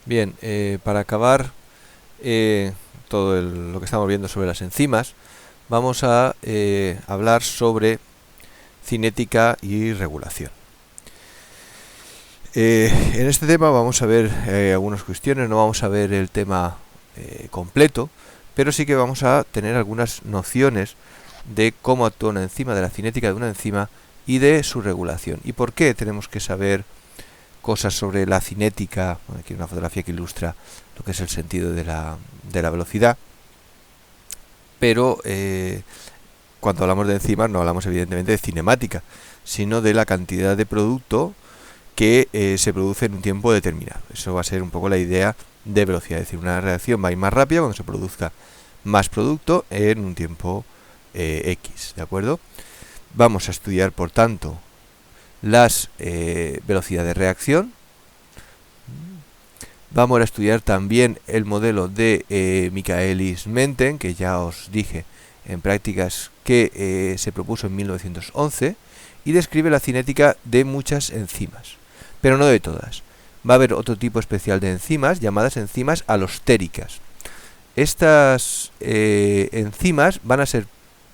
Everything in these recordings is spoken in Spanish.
Bien, para acabar todo lo que estamos viendo sobre las enzimas, vamos a hablar sobre cinética y regulación. En este tema vamos a ver algunas cuestiones, no vamos a ver el tema completo, pero sí que vamos a tener algunas nociones de cómo actúa una enzima, de la cinética de una enzima y de su regulación. ¿Y por qué tenemos que saber cosas sobre la cinética? Bueno, aquí hay una fotografía que ilustra lo que es el sentido de la velocidad, pero cuando hablamos de enzimas no hablamos evidentemente de cinemática, sino de la cantidad de producto que se produce en un tiempo determinado. Eso va a ser un poco la idea de velocidad, es decir, una reacción va a ir más rápida cuando se produzca más producto en un tiempo X, ¿de acuerdo? Vamos a estudiar, por tanto, las velocidades de reacción. Vamos a estudiar también el modelo de Michaelis-Menten, que ya os dije en prácticas que se propuso en 1911, y describe la cinética de muchas enzimas, pero no de todas. Va a haber otro tipo especial de enzimas, llamadas enzimas alostéricas. Estas enzimas van a ser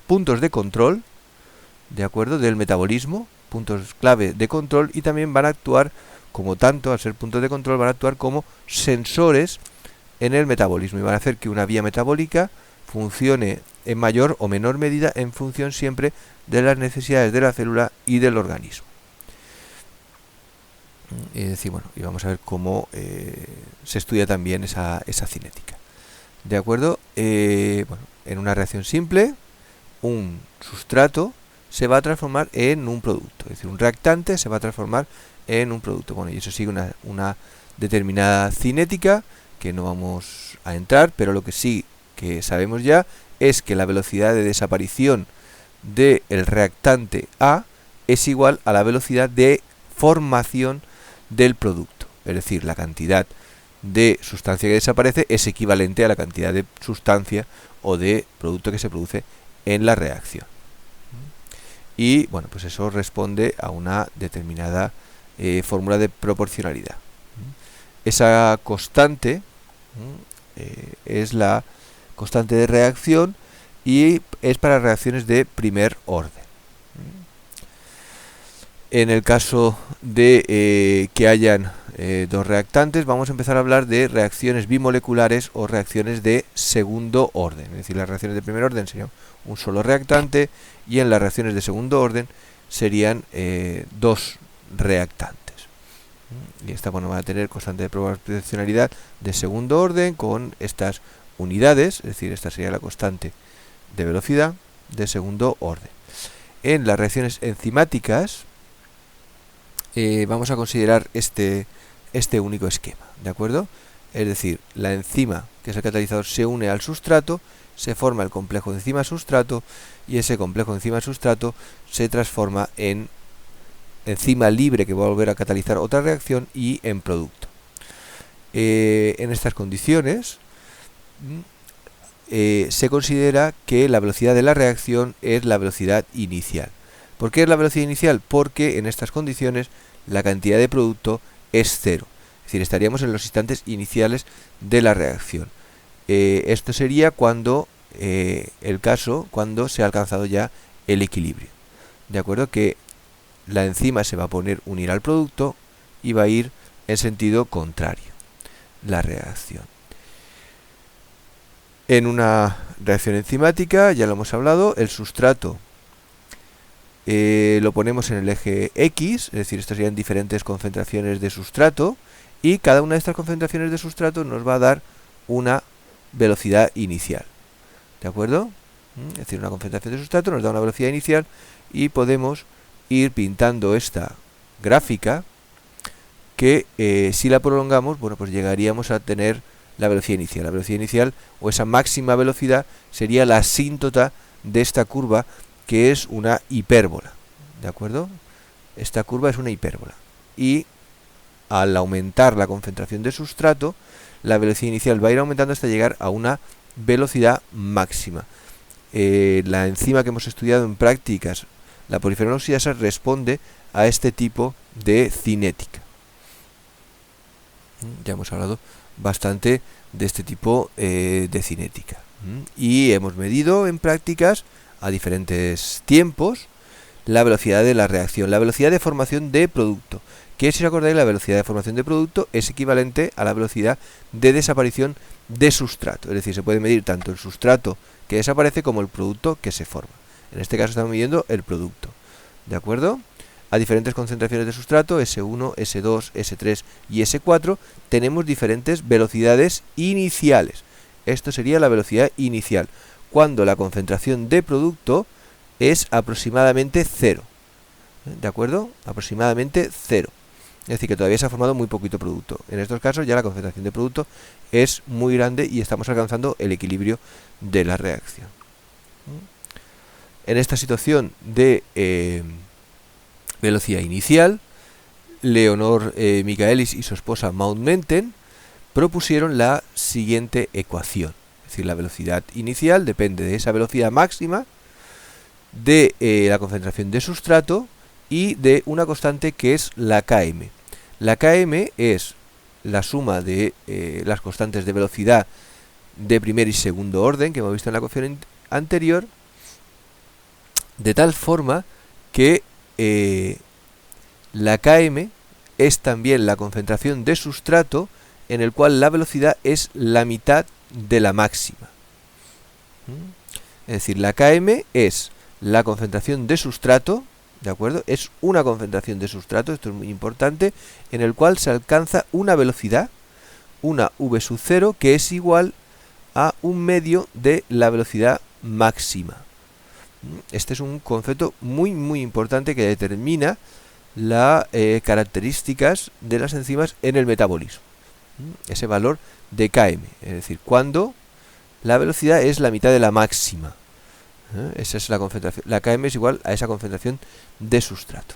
puntos de control, ¿de acuerdo?, del metabolismo, puntos clave de control, y también van a actuar como tanto, al ser puntos de control, van a actuar como sensores en el metabolismo y van a hacer que una vía metabólica funcione en mayor o menor medida en función siempre de las necesidades de la célula y del organismo. Es decir, bueno, y vamos a ver cómo se estudia también esa cinética. ¿De acuerdo? Bueno, en una reacción simple, un sustrato se va a transformar en un producto, es decir, un reactante se va a transformar en un producto. Bueno, y eso sigue una determinada cinética que no vamos a entrar, pero lo que sí que sabemos ya es que la velocidad de desaparición del reactante A es igual a la velocidad de formación del producto, es decir, la cantidad de sustancia que desaparece es equivalente a la cantidad de sustancia o de producto que se produce en la reacción. Y bueno, pues eso responde a una determinada fórmula de proporcionalidad. Esa constante es la constante de reacción y es para reacciones de primer orden. En el caso de que hayan dos reactantes, vamos a empezar a hablar de reacciones bimoleculares o reacciones de segundo orden. Es decir, las reacciones de primer orden serían un solo reactante y en las reacciones de segundo orden serían dos reactantes. Y esta, bueno, va a tener constante de proporcionalidad de segundo orden con estas unidades, es decir, esta sería la constante de velocidad de segundo orden. En las reacciones enzimáticas vamos a considerar este único esquema, ¿de acuerdo? Es decir, la enzima, que es el catalizador, se une al sustrato, se forma el complejo enzima-sustrato y ese complejo enzima-sustrato se transforma en enzima libre que va a volver a catalizar otra reacción y en producto. En estas condiciones se considera que la velocidad de la reacción es la velocidad inicial. ¿Por qué es la velocidad inicial? Porque en estas condiciones la cantidad de producto es cero. Es decir, estaríamos en los instantes iniciales de la reacción. Esto sería cuando el caso cuando se ha alcanzado ya el equilibrio. De acuerdo, que la enzima se va a poner unir al producto y va a ir en sentido contrario la reacción. En una reacción enzimática, ya lo hemos hablado, el sustrato lo ponemos en el eje X, es decir, estas serían diferentes concentraciones de sustrato y cada una de estas concentraciones de sustrato nos va a dar una velocidad inicial. ¿De acuerdo? Es decir, una concentración de sustrato nos da una velocidad inicial y podemos ir pintando esta gráfica que si la prolongamos, bueno, pues llegaríamos a tener la velocidad inicial. La velocidad inicial o esa máxima velocidad sería la asíntota de esta curva, que es una hipérbola, ¿de acuerdo? Esta curva es una hipérbola y al aumentar la concentración de sustrato, la velocidad inicial va a ir aumentando hasta llegar a una velocidad máxima. La enzima que hemos estudiado en prácticas, la poliferol oxidasa, responde a este tipo de cinética. Ya hemos hablado bastante de este tipo de cinética. Y hemos medido en prácticas a diferentes tiempos la velocidad de la reacción, la velocidad de formación de producto, que si os acordáis, la velocidad de formación de producto es equivalente a la velocidad de desaparición de sustrato. Es decir, se puede medir tanto el sustrato que desaparece como el producto que se forma. En este caso estamos midiendo el producto. ¿De acuerdo? A diferentes concentraciones de sustrato, S1, S2, S3 y S4, tenemos diferentes velocidades iniciales. Esto sería la velocidad inicial, cuando la concentración de producto es aproximadamente 0. ¿De acuerdo? Aproximadamente 0. Es decir, que todavía se ha formado muy poquito producto. En estos casos ya la concentración de producto es muy grande y estamos alcanzando el equilibrio de la reacción. En esta situación de velocidad inicial, Leonor Michaelis y su esposa Maud Menten propusieron la siguiente ecuación. Es decir, la velocidad inicial depende de esa velocidad máxima, de la concentración de sustrato y de una constante que es la Km. La Km es la suma de las constantes de velocidad de primer y segundo orden que hemos visto en la ecuación anterior, de tal forma que la Km es también la concentración de sustrato, en el cual la velocidad es la mitad de la máxima. Es decir, la Km es la concentración de sustrato, ¿de acuerdo? Es una concentración de sustrato, esto es muy importante, en el cual se alcanza una velocidad, una v sub 0, que es igual a un medio de la velocidad máxima. Este es un concepto muy importante que determina las características de las enzimas en el metabolismo. Ese valor de Km, es decir, cuando la velocidad es la mitad de la máxima. Esa es la concentración. La Km es igual a esa concentración de sustrato.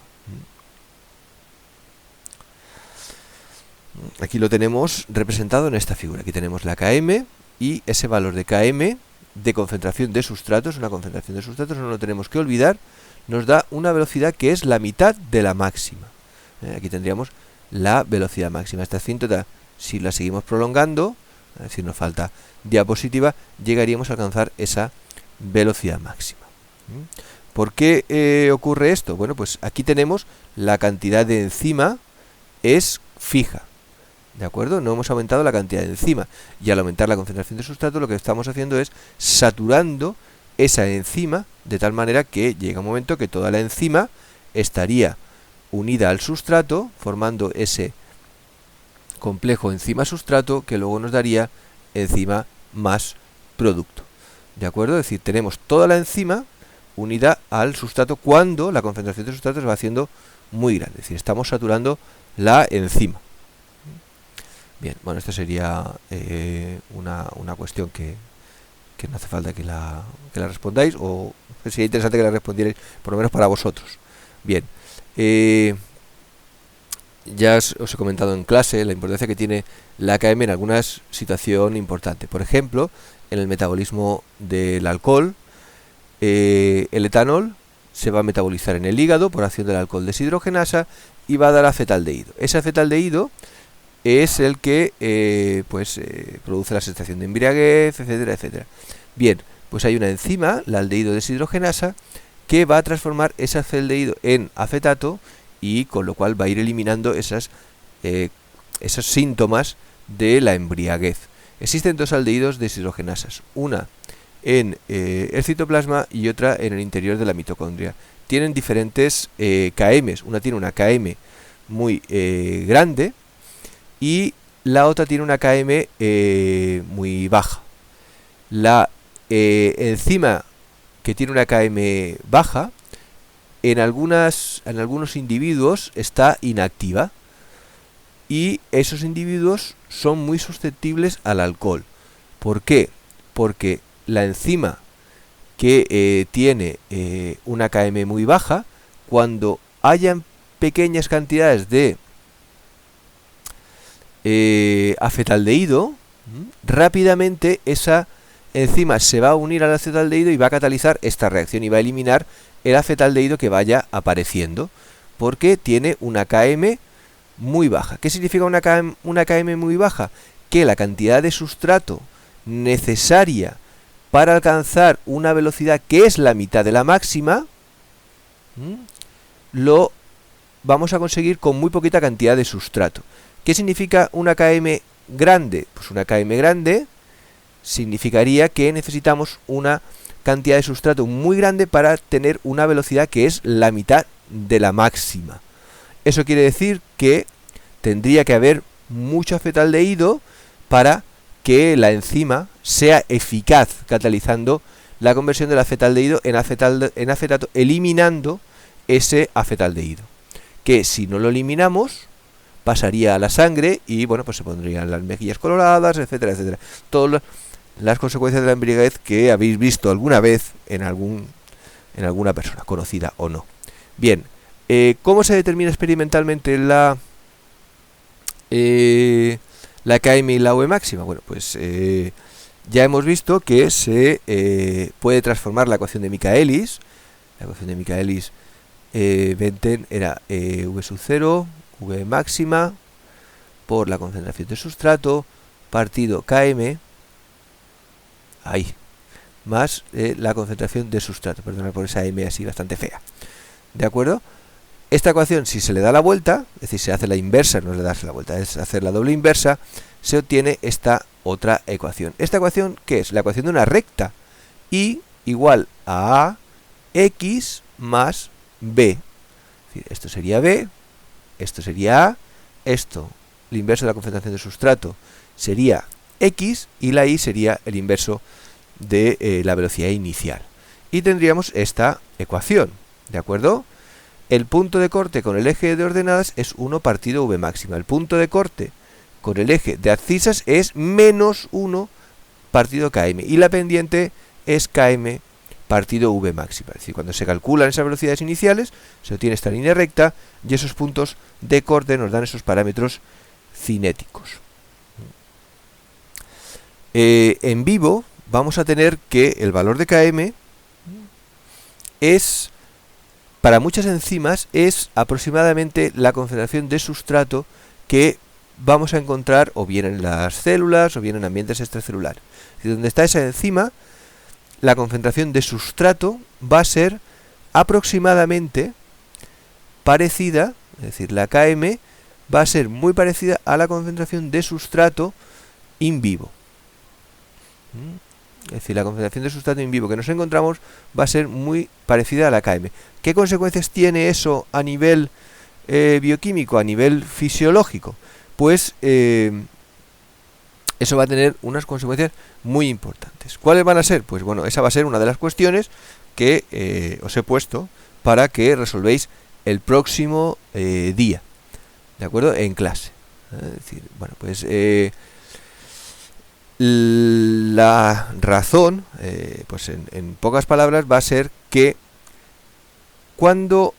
Aquí lo tenemos representado en esta figura. Aquí tenemos la Km y ese valor de Km de concentración de sustratos, una concentración de sustratos, no lo tenemos que olvidar, nos da una velocidad que es la mitad de la máxima. Aquí tendríamos la velocidad máxima. Esta asíntota, si la seguimos prolongando, si nos falta diapositiva, llegaríamos a alcanzar esa velocidad máxima. ¿Por qué ocurre esto? Bueno, pues aquí tenemos la cantidad de enzima es fija. ¿De acuerdo? No hemos aumentado la cantidad de enzima. Y al aumentar la concentración de sustrato, lo que estamos haciendo es saturando esa enzima de tal manera que llega un momento que toda la enzima estaría unida al sustrato, formando ese complejo enzima-sustrato que luego nos daría enzima más producto. ¿De acuerdo? Es decir, tenemos toda la enzima unida al sustrato cuando la concentración de sustrato se va haciendo muy grande. Es decir, estamos saturando la enzima. Bien, bueno, esta sería una cuestión que no hace falta que la respondáis, o sería interesante que la respondierais, por lo menos para vosotros. Bien, ya os he comentado en clase la importancia que tiene la Km en alguna situación importante. Por ejemplo, en el metabolismo del alcohol, el etanol se va a metabolizar en el hígado por acción del alcohol deshidrogenasa y va a dar acetaldehído. Ese acetaldehído es el que produce la sensación de embriaguez, etcétera, etcétera. Bien, pues hay una enzima, la aldehído deshidrogenasa, que va a transformar ese acetaldehído en acetato y con lo cual va a ir eliminando esos síntomas de la embriaguez. Existen dos aldehídos deshidrogenasas, una en el citoplasma y otra en el interior de la mitocondria. Tienen diferentes Kms, una tiene una Km muy grande y la otra tiene una Km muy baja. La enzima que tiene una Km baja, en algunos individuos está inactiva y esos individuos son muy susceptibles al alcohol. ¿Por qué? Porque la enzima que tiene una Km muy baja, cuando hayan pequeñas cantidades de acetaldehído, rápidamente esa enzima se va a unir al acetaldehído y va a catalizar esta reacción y va a eliminar el acetaldehído que vaya apareciendo, porque tiene una Km muy baja. ¿Qué significa una KM muy baja? Que la cantidad de sustrato necesaria para alcanzar una velocidad que es la mitad de la máxima, lo vamos a conseguir con muy poquita cantidad de sustrato. ¿Qué significa una KM grande? Pues una KM grande significaría que necesitamos una cantidad de sustrato muy grande para tener una velocidad que es la mitad de la máxima. Eso quiere decir que tendría que haber mucho acetaldehído para que la enzima sea eficaz catalizando la conversión del acetaldehído en acetato, eliminando ese acetaldehído, que si no lo eliminamos pasaría a la sangre y bueno, pues se pondrían las mejillas coloradas, etcétera, etcétera. Todas las consecuencias de la embriaguez que habéis visto alguna vez en alguna persona, conocida o no. Bien, ¿cómo se determina experimentalmente la KM y la V máxima? Bueno, pues ya hemos visto que se puede transformar la ecuación de Michaelis. La ecuación de Michaelis Benten era V sub 0, V máxima, por la concentración de sustrato, partido KM, ahí, más la concentración de sustrato. Perdona por esa M así bastante fea. ¿De acuerdo? Esta ecuación, si se le da la vuelta, es decir, se hace la inversa, no es darse la vuelta, es hacer la doble inversa, se obtiene esta otra ecuación. ¿Esta ecuación qué es? La ecuación de una recta. Y igual a X más B. Es decir, esto sería B, esto sería A, esto, el inverso de la concentración de sustrato, sería X, y la Y sería el inverso de la velocidad inicial. Y tendríamos esta ecuación, ¿de acuerdo? El punto de corte con el eje de ordenadas es 1 partido V máxima. El punto de corte con el eje de abscisas es menos 1 partido KM. Y la pendiente es KM partido V máxima. Es decir, cuando se calculan esas velocidades iniciales, se obtiene esta línea recta y esos puntos de corte nos dan esos parámetros cinéticos. En vivo vamos a tener que el valor de KM es, para muchas enzimas, es aproximadamente la concentración de sustrato que vamos a encontrar o bien en las células o bien en ambientes extracelulares. Es decir, donde está esa enzima, la concentración de sustrato va a ser aproximadamente parecida, es decir, la KM va a ser muy parecida a la concentración de sustrato in vivo. Es decir, la concentración de sustrato in vivo que nos encontramos va a ser muy parecida a la KM. ¿Qué consecuencias tiene eso a nivel bioquímico, a nivel fisiológico? Pues eso va a tener unas consecuencias muy importantes. ¿Cuáles van a ser? Pues bueno, esa va a ser una de las cuestiones que os he puesto para que resolvéis el próximo día, ¿de acuerdo? En clase. Es decir, bueno, pues la razón, pues en pocas palabras, va a ser que cuando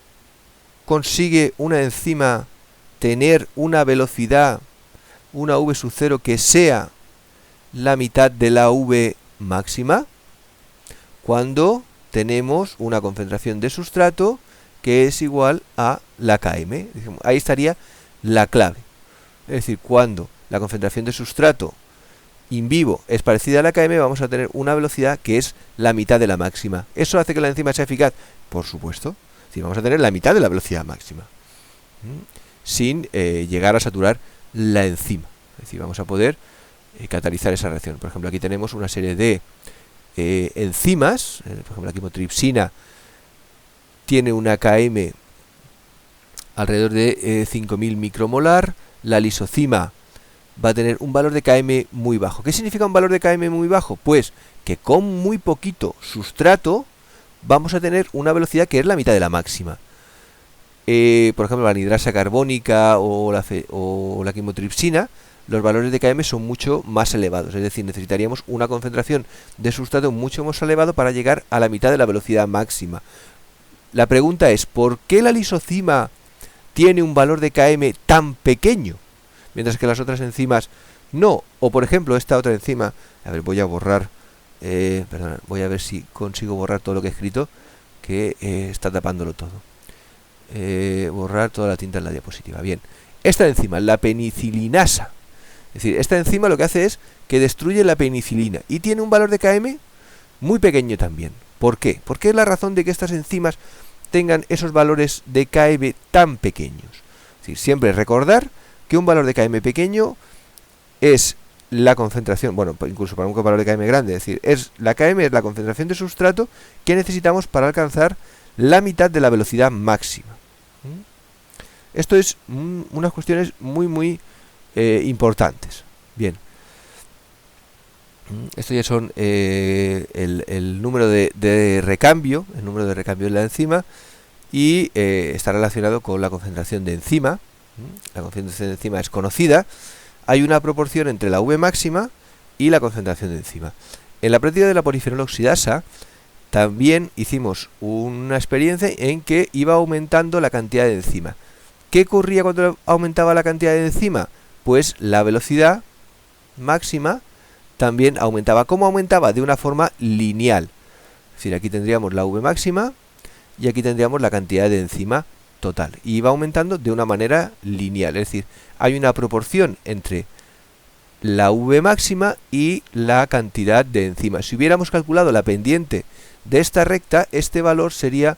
consigue una enzima tener una velocidad, una V sub 0 que sea la mitad de la V máxima, cuando tenemos una concentración de sustrato que es igual a la KM. Ahí estaría la clave. Es decir, cuando la concentración de sustrato in vivo es parecida a la KM, vamos a tener una velocidad que es la mitad de la máxima. ¿Eso hace que la enzima sea eficaz? Por supuesto. Es decir, vamos a tener la mitad de la velocidad máxima, sin llegar a saturar la enzima. Es decir, vamos a poder catalizar esa reacción. Por ejemplo, aquí tenemos una serie de enzimas. Por ejemplo, la quimotripsina tiene una KM alrededor de 5000 micromolar. La lisocima va a tener un valor de KM muy bajo. ¿Qué significa un valor de KM muy bajo? Pues que con muy poquito sustrato vamos a tener una velocidad que es la mitad de la máxima. Por ejemplo, la anhidrasa carbónica o la quimotripsina, los valores de KM son mucho más elevados. Es decir, necesitaríamos una concentración de sustrato mucho más elevado para llegar a la mitad de la velocidad máxima. La pregunta es, ¿por qué la lisocima tiene un valor de KM tan pequeño, mientras que las otras enzimas no? O por ejemplo, esta otra enzima, a ver, voy a borrar, perdón, voy a ver si consigo borrar todo lo que he escrito, que está tapándolo todo. Borrar toda la tinta en la diapositiva. Bien, esta enzima, la penicilinasa. Es decir, esta enzima lo que hace es que destruye la penicilina y tiene un valor de Km muy pequeño también. ¿Por qué? Porque es la razón de que estas enzimas tengan esos valores de Km tan pequeños. Es decir, siempre recordar que un valor de Km pequeño es la concentración, bueno, incluso para un valor de Km grande, es decir, la Km es la concentración de sustrato que necesitamos para alcanzar la mitad de la velocidad máxima. Esto es unas cuestiones muy importantes. Bien, esto ya son el número de recambio, el número de recambio de la enzima, y está relacionado con la concentración de enzima. La concentración de enzima es conocida. Hay una proporción entre la V máxima y la concentración de enzima. En la práctica de la polifenol oxidasa también hicimos una experiencia en que iba aumentando la cantidad de enzima. ¿Qué ocurría cuando aumentaba la cantidad de enzima? Pues la velocidad máxima también aumentaba. ¿Cómo aumentaba? De una forma lineal. Es decir, aquí tendríamos la V máxima y aquí tendríamos la cantidad de enzima total. Y va aumentando de una manera lineal. Es decir, hay una proporción entre la V máxima y la cantidad de enzima. Si hubiéramos calculado la pendiente de esta recta, este valor sería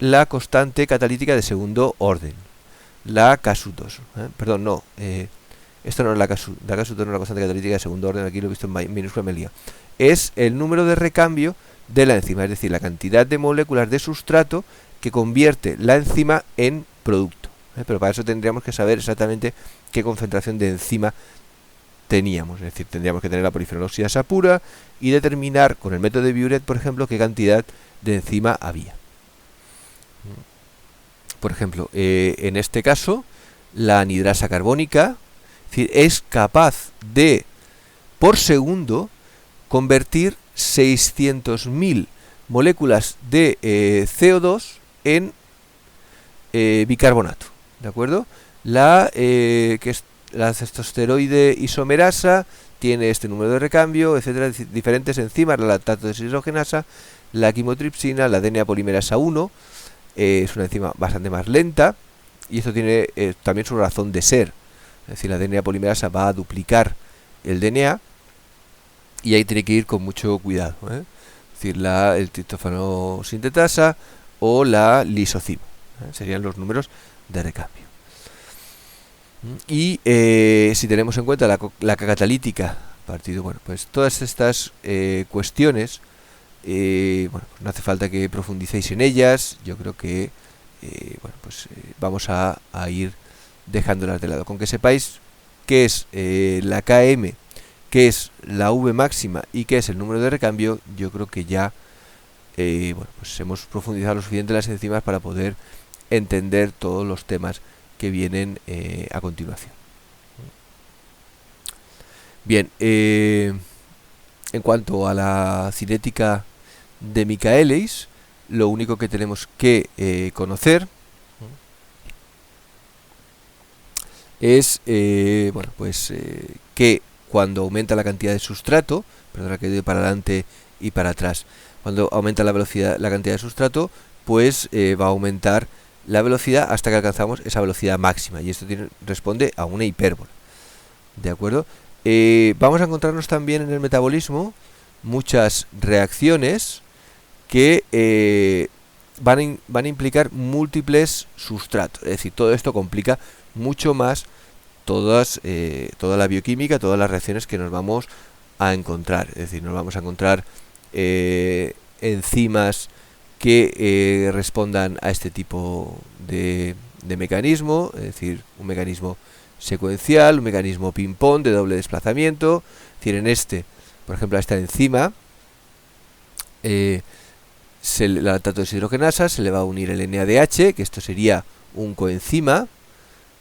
la constante catalítica de segundo orden. La K2. Perdón, no. Esto no es la K2. La K2 no es la constante catalítica de segundo orden. Aquí lo he visto en minúscula, me lía. Es el número de recambio de la enzima. Es decir, la cantidad de moléculas de sustrato que convierte la enzima en producto. Pero para eso tendríamos que saber exactamente qué concentración de enzima teníamos. Es decir, tendríamos que tener la polifenol oxidasa pura y determinar con el método de Biuret, por ejemplo, qué cantidad de enzima había. Por ejemplo, en este caso, la anhidrasa carbónica, es decir, es capaz de, por segundo, convertir 600.000 moléculas de CO2 en bicarbonato, ¿de acuerdo? Que es la acestosteroide isomerasa tiene este número de recambio, etcétera, diferentes enzimas, la lactato deshidrogenasa, la quimotripsina, la DNA polimerasa 1, es una enzima bastante más lenta y esto tiene también su razón de ser. Es decir, la DNA polimerasa va a duplicar el DNA y ahí tiene que ir con mucho cuidado. Es decir, el triptófano sintetasa o la lisocima. Serían los números de recambio. Y si tenemos en cuenta la catalítica partido, bueno, pues todas estas cuestiones, bueno, pues no hace falta que profundicéis en ellas. Yo creo que bueno, pues vamos a ir dejándolas de lado. Con que sepáis qué es la Km, qué es la V máxima y qué es el número de recambio, yo creo que ya bueno, pues hemos profundizado lo suficiente en las enzimas para poder entender todos los temas que vienen a continuación. Bien, en cuanto a la cinética de Michaelis, lo único que tenemos que conocer es bueno, pues que cuando aumenta la cantidad de sustrato, perdona que doy para adelante y para atrás, cuando aumenta la velocidad, la cantidad de sustrato, pues va a aumentar la velocidad hasta que alcanzamos esa velocidad máxima, y esto responde a una hipérbola, ¿de acuerdo? Vamos a encontrarnos también en el metabolismo muchas reacciones que van a implicar múltiples sustratos. Es decir, todo esto complica mucho más toda la bioquímica, todas las reacciones que nos vamos a encontrar. Es decir, nos vamos a encontrar enzimas que respondan a este tipo de mecanismo, es decir, un mecanismo secuencial, un mecanismo ping-pong de doble desplazamiento. Es decir, en este, por ejemplo, a esta enzima, la lactato deshidrogenasa, se le va a unir el NADH, que esto sería un coenzima,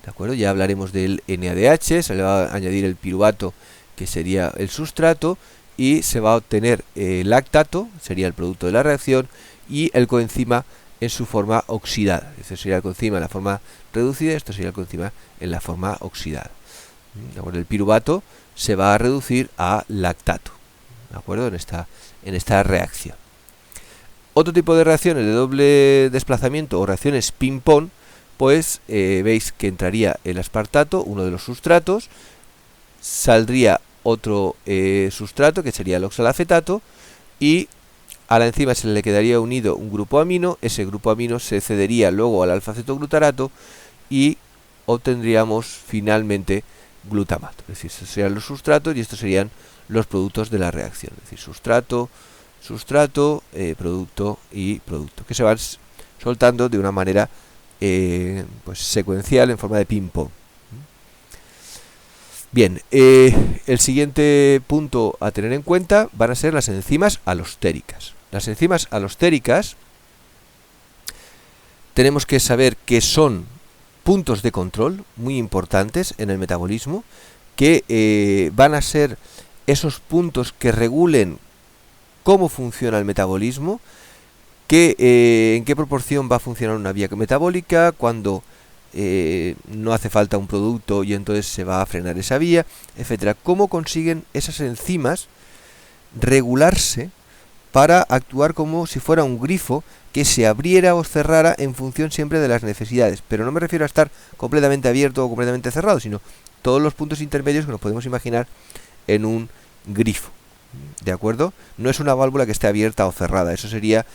¿de acuerdo? Ya hablaremos del NADH, se le va a añadir el piruvato, que sería el sustrato, y se va a obtener el lactato, sería el producto de la reacción, y el coenzima en su forma oxidada. Este sería el coenzima en la forma reducida, esto sería el coenzima en la forma oxidada. ¿De acuerdo? El piruvato se va a reducir a lactato, ¿de acuerdo? En esta reacción. Otro tipo de reacciones de doble desplazamiento o reacciones ping-pong pues veis que entraría el aspartato, uno de los sustratos, saldría otro sustrato que sería el oxalacetato, y a la enzima se le quedaría unido un grupo amino. Ese grupo amino se cedería luego al alfa-cetoglutarato y obtendríamos finalmente glutamato. Es decir, estos serían los sustratos y estos serían los productos de la reacción. Es decir, sustrato, producto y producto, que se van soltando de una manera pues secuencial, en forma de ping-pong. Bien, el siguiente punto a tener en cuenta van a ser las enzimas alostéricas. Las enzimas alostéricas tenemos que saber que son puntos de control muy importantes en el metabolismo, que van a ser esos puntos que regulen cómo funciona el metabolismo, en qué proporción va a funcionar una vía metabólica, cuando no hace falta un producto y entonces se va a frenar esa vía, etcétera. Cómo consiguen esas enzimas regularse para actuar como si fuera un grifo que se abriera o cerrara en función siempre de las necesidades. Pero no me refiero a estar completamente abierto o completamente cerrado, sino todos los puntos intermedios que nos podemos imaginar en un grifo. ¿De acuerdo? No es una válvula que esté abierta o cerrada. Eso sería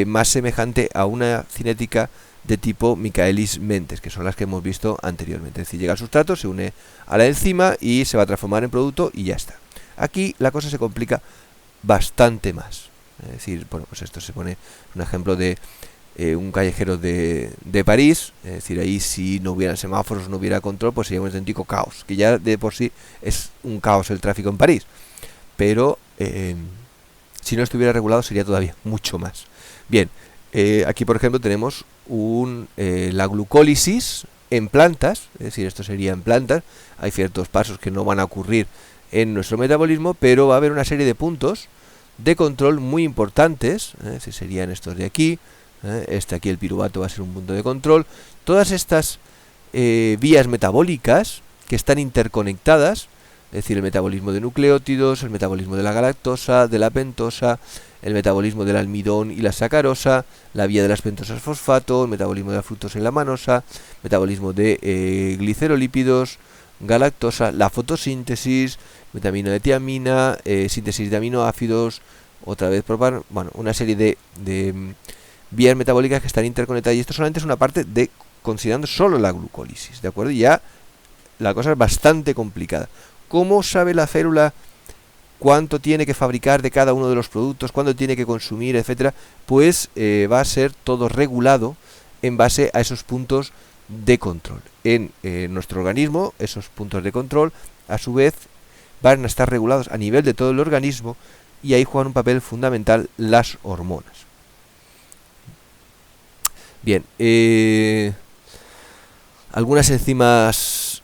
más semejante a una cinética de tipo Michaelis-Mentes, que son las que hemos visto anteriormente. Es decir, llega al sustrato, se une a la enzima y se va a transformar en producto y ya está. Aquí la cosa se complica bastante más. Es decir, bueno, pues esto se pone un ejemplo de un callejero de París. Es decir, ahí si no hubiera semáforos, no hubiera control, pues sería un auténtico caos, que ya de por sí es un caos el tráfico en París. Pero si no estuviera regulado sería todavía mucho más. Bien, aquí por ejemplo tenemos la glucólisis en plantas. Es decir, esto sería en plantas. Hay ciertos pasos que no van a ocurrir en nuestro metabolismo, pero va a haber una serie de puntos de control muy importantes. Es decir, serían estos de aquí. Este aquí, el piruvato, va a ser un punto de control. Todas estas vías metabólicas que están interconectadas, es decir, el metabolismo de nucleótidos, el metabolismo de la galactosa, de la pentosa, el metabolismo del almidón y la sacarosa, la vía de las pentosas fosfato, el metabolismo de la fructosa y la manosa, metabolismo de glicerolípidos, galactosa, la fotosíntesis, vitamina de tiamina, síntesis de aminoácidos, otra vez propano, bueno, una serie de vías metabólicas que están interconectadas, y esto solamente es una parte de, considerando solo la glucólisis, ¿de acuerdo? Y ya la cosa es bastante complicada. ¿Cómo sabe la célula cuánto tiene que fabricar de cada uno de los productos, cuánto tiene que consumir, etcétera? Pues va a ser todo regulado en base a esos puntos de control. En nuestro organismo, esos puntos de control, a su vez, van a estar regulados a nivel de todo el organismo, y ahí juegan un papel fundamental las hormonas. Bien, algunas enzimas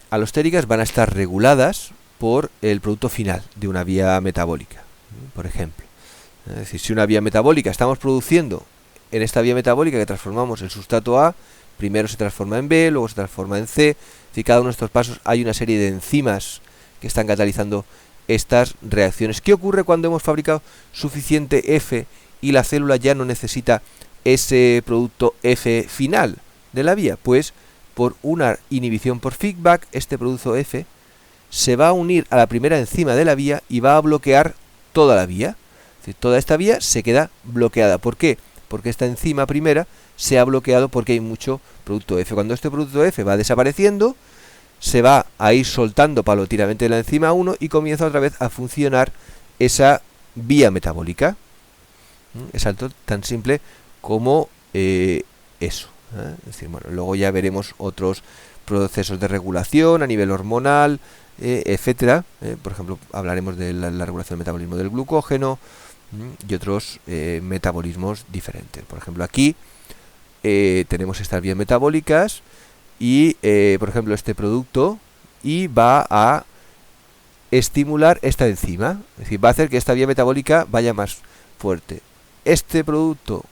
alostéricas van a estar reguladas por el producto final de una vía metabólica, por ejemplo. Es decir, si una vía metabólica estamos produciendo, en esta vía metabólica que transformamos el sustrato A, primero se transforma en B, luego se transforma en C. Es decir, cada uno de estos pasos hay una serie de enzimas que están catalizando estas reacciones. ¿Qué ocurre cuando hemos fabricado suficiente F y la célula ya no necesita ese producto F final de la vía? Pues por una inhibición por feedback, este producto F se va a unir a la primera enzima de la vía y va a bloquear toda la vía. Es decir, toda esta vía se queda bloqueada. ¿Por qué? Porque esta enzima primera se ha bloqueado porque hay mucho producto F. Cuando este producto F va desapareciendo, se va a ir soltando paulatinamente de la enzima 1 y comienza otra vez a funcionar esa vía metabólica. Es algo tan simple como eso. Es decir, bueno, luego ya veremos otros procesos de regulación a nivel hormonal, etcétera. Por ejemplo, hablaremos de la regulación del metabolismo del glucógeno y otros metabolismos diferentes. Por ejemplo, aquí tenemos estas vías metabólicas y, por ejemplo, este producto y va a estimular esta enzima. Es decir, va a hacer que esta vía metabólica vaya más fuerte. Este producto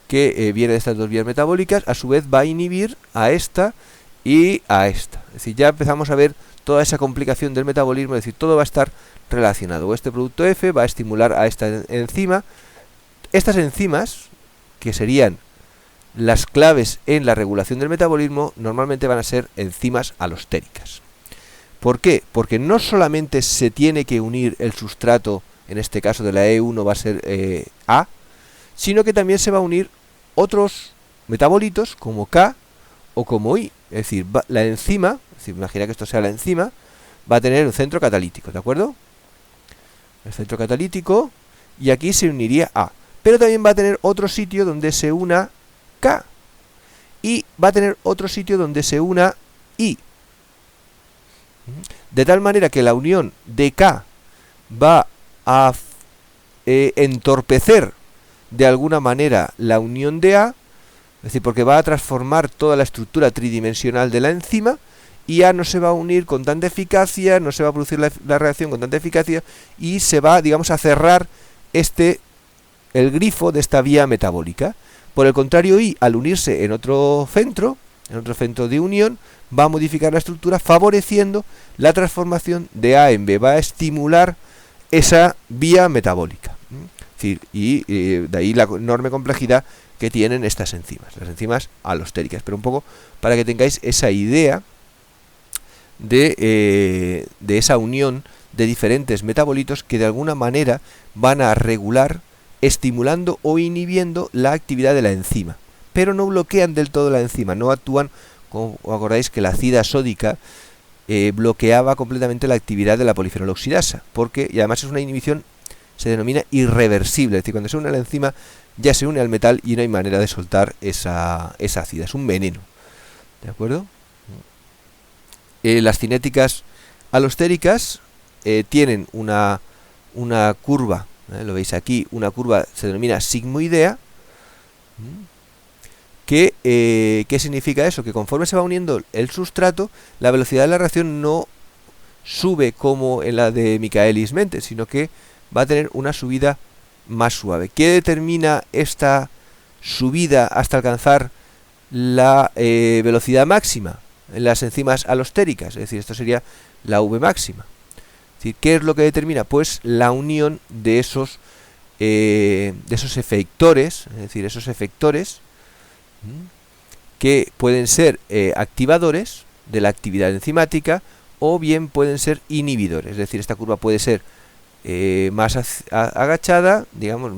que viene de estas dos vías metabólicas, a su vez va a inhibir a esta y a esta. Es decir, ya empezamos a ver toda esa complicación del metabolismo, es decir, todo va a estar relacionado. Este producto F va a estimular a esta enzima. Estas enzimas, que serían las claves en la regulación del metabolismo normalmente van a ser enzimas alostéricas. ¿Por qué? Porque no solamente se tiene que unir el sustrato, en este caso de la E1 va a ser A, sino que también se va a unir otros metabolitos como K o como I. Es decir, la enzima, es decir, imagina que esto sea la enzima, va a tener un centro catalítico, ¿de acuerdo? El centro catalítico, y aquí se uniría A. Pero también va a tener otro sitio donde se una K. Y va a tener otro sitio donde se una I. De tal manera que la unión de K va a entorpecer de alguna manera la unión de A, es decir, porque va a transformar toda la estructura tridimensional de la enzima, y A no se va a unir con tanta eficacia, no se va a producir la reacción con tanta eficacia, y se va, digamos, a cerrar el grifo de esta vía metabólica. Por el contrario, I, al unirse en otro centro de unión, va a modificar la estructura favoreciendo la transformación de A en B, va a estimular esa vía metabólica. Es decir, y de ahí la enorme complejidad que tienen estas enzimas, las enzimas alostéricas. Pero un poco para que tengáis esa idea de esa unión de diferentes metabolitos que de alguna manera van a regular, estimulando o inhibiendo la actividad de la enzima, pero no bloquean del todo la enzima, no actúan, como os acordáis que la acida sódica bloqueaba completamente la actividad de la polifenol oxidasa, y además es una inhibición, se denomina irreversible, es decir, cuando se une a la enzima ya se une al metal y no hay manera de soltar esa acida, es un veneno, ¿de acuerdo? Las cinéticas alostéricas tienen una curva, lo veis aquí, una curva se denomina sigmoidea. ¿Qué significa eso? Que conforme se va uniendo el sustrato, la velocidad de la reacción no sube como en la de Michaelis-Menten, sino que va a tener una subida más suave. ¿Qué determina esta subida hasta alcanzar la velocidad máxima en las enzimas alostéricas? Es decir, esto sería la V máxima. Es decir, ¿qué es lo que determina? Pues la unión de esos efectores, es decir, esos efectores que pueden ser activadores de la actividad enzimática o bien pueden ser inhibidores. Es decir, esta curva puede ser más agachada, digamos,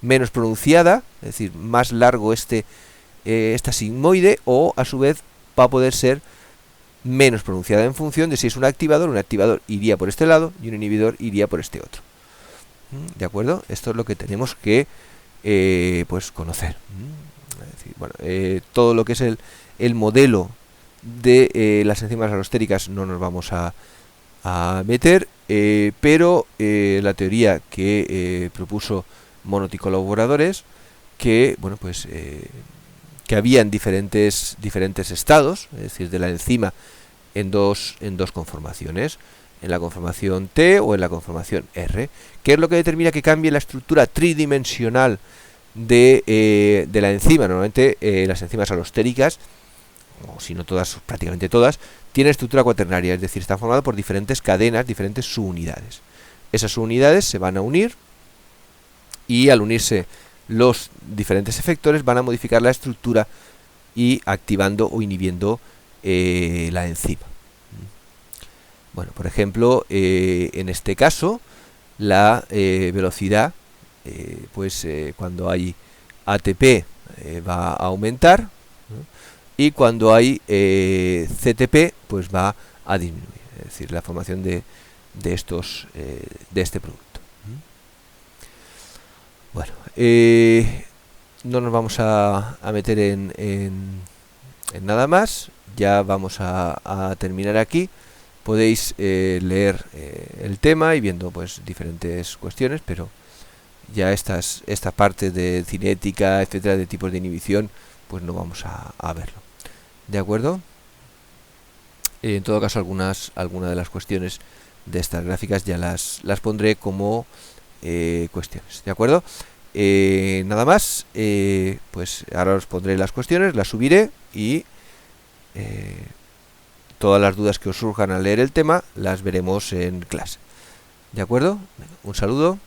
menos pronunciada, es decir, más largo esta sigmoide, o a su vez va a poder ser menos pronunciada en función de si es un activador iría por este lado y un inhibidor iría por este otro. ¿De acuerdo? Esto es lo que tenemos que pues conocer. Es decir, bueno, todo lo que es el modelo de las enzimas alostéricas no nos vamos a meter, pero la teoría que propuso Monod y colaboradores, que bueno, pues que habían diferentes estados, es decir, de la enzima en dos conformaciones, en la conformación T o en la conformación R, que es lo que determina que cambie la estructura tridimensional de la enzima. Normalmente las enzimas alostéricas, o si no todas, prácticamente todas, tienen estructura cuaternaria, es decir, están formadas por diferentes cadenas, diferentes subunidades. Esas subunidades se van a unir y al unirse los diferentes efectores van a modificar la estructura y activando o inhibiendo la enzima. Bueno, por ejemplo, en este caso, la velocidad, cuando hay ATP va a aumentar, ¿no? Y cuando hay CTP, pues va a disminuir, es decir, la formación de este producto. Bueno, no nos vamos a meter en nada más, ya vamos a terminar aquí. Podéis leer el tema y viendo pues diferentes cuestiones, pero ya esta parte de cinética, etcétera, de tipos de inhibición, pues no vamos a verlo. ¿De acuerdo? En todo caso, algunas de las cuestiones de estas gráficas ya las pondré como cuestiones. ¿De acuerdo? Nada más, pues ahora os pondré las cuestiones, las subiré y todas las dudas que os surjan al leer el tema las veremos en clase. ¿De acuerdo? Un saludo.